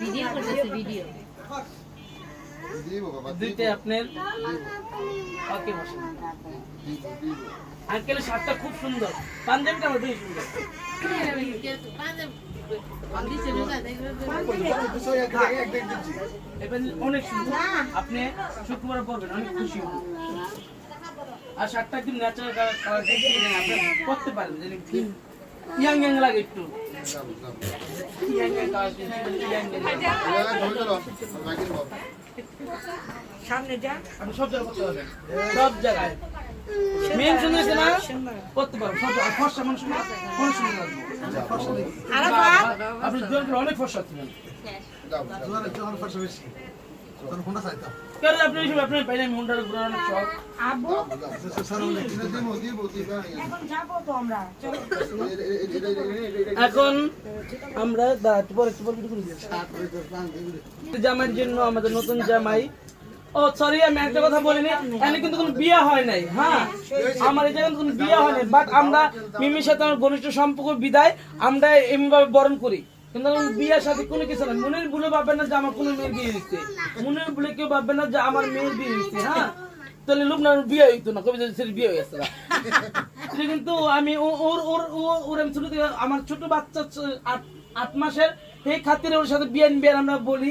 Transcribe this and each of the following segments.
video করতেছে video দুইটা আপনার ওকে বসেন আঙ্কেলের শার্টটা খুব সুন্দর পাঞ্জাবিটা আমার বেশ সুন্দর অনেক সুন্দর আপনি শুক্রবার পরবেন অনেক খুশি হবেন আর শার্টটা একদম ন্যাচারাল কালার আপনি করতে পারেন ইয়াং ইয়াং লাগে একটু সামনে যা আপনি সব জায়গায় করতে পারবেন সব জায়গায় মেন শুনেছে না করতে পারবেন সব জায়গায় ফর্সা মানুষ না কোন সুন্দর লাগবে আপনি জোর করে অনেক ফর্সা ছিলেন কেন আপনি এইসব আপনার পাইলে আমি হুন্ডার ঘুরার অনেক শখ আব্বু এখন যাবো তো আমরা এখন আমরা পরে জামাইয়ের জন্য আমাদের নতুন জামাই ও সরি আমি একটা কথা বলিনি এখানে কিন্তু কোনো বিয়ে হয় নাই হ্যাঁ আমার এই জায়গায় কোনো বিয়ে হয় নাই বাট আমরা মিমির সাথে আমার ঘনিষ্ঠ সম্পর্ক বিদায় আমরা এমনিভাবে বরণ করি কিন্তু বিয়ের সাথে কোনো কিছু না মনের ভুলে ভাববেন না যে আমার কোনো মেয়ের বিয়ে দিচ্ছে মনের ভুলে কেউ ভাববেন না যে আমার মেয়ের বিয়ে দিচ্ছে হ্যাঁ তাহলে লোক না বিয়ে হইতো না কবি যদি বিয়ে হয়ে গেছে কিন্তু আমি ওর আমি ছোট থেকে আমার ছোট বাচ্চা 8 মাসের এই খাতিরে ওর সাথে বিয়ে আমরা বলি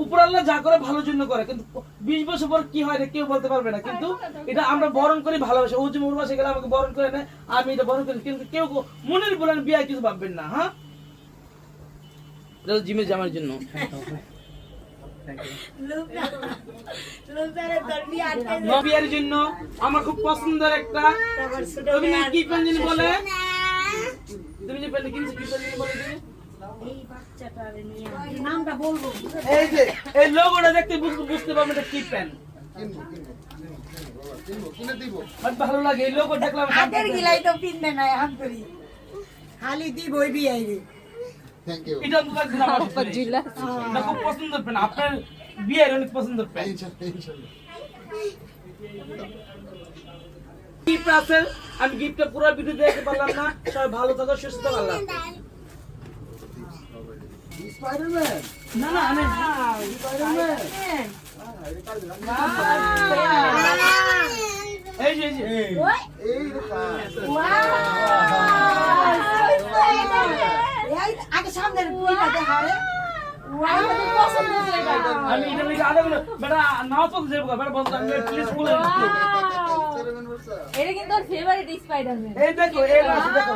উপরাল্লাহ যা করে ভালোর জন্য করে কিন্তু 20 বছর পর কি হয় কেউ বলতে পারবে না কিন্তু এটা আমরা বরণ করি ভালোবাসা ও যে ওর বাসে গেলে আমাকে বরণ করে নেয় আমি এটা বরণ করি কিন্তু কেউ মনের বলেন বিয়ে কিছু ভাববেন না হ্যাঁ জিমে জামার জন্য বিয়ের জন্য আমার খুব পছন্দের একটা তুমি কি প্যান্ট জানি বলে তুমি যে প্যান্ট কিনছো কি প্যান্ট জানি বলে এই বাচ্চাটার নিয়ে নামটা বলবো এই যে এই লোগোটা দেখতে বুঝতে পারবেন এটা কি প্যান্ট কিনে দিব ভালো লাগে এই লোগো দেখলাম হাতের গিলাই তো পিনবে না এখন করি খালি দিবই বিয়াই রে থ্যাংক ইউ এটা তো লাগবে না আমার জিলা এটা খুব পছন্দের প্যান্ট আপনার বিয়ের অনেক পছন্দের প্যান্ট গিফট আছে আমি গিফটটা পুরো ভিডিও দেখতে পারলাম না সবাই ভালো থাকো সুস্থ থাকো আল্লাহ স্পাইডারম্যান না না আমি স্পাইডারম্যান এই যে এই আগে সামনে পুরিটা দেখা রে আমি এটা লিখে আদা বেটা নাও তো দেব বেটা বলতে আমি প্লিজ বলে এটা কিন্তু ওর ফেভারিট স্পাইডারম্যান এই দেখো এই দেখো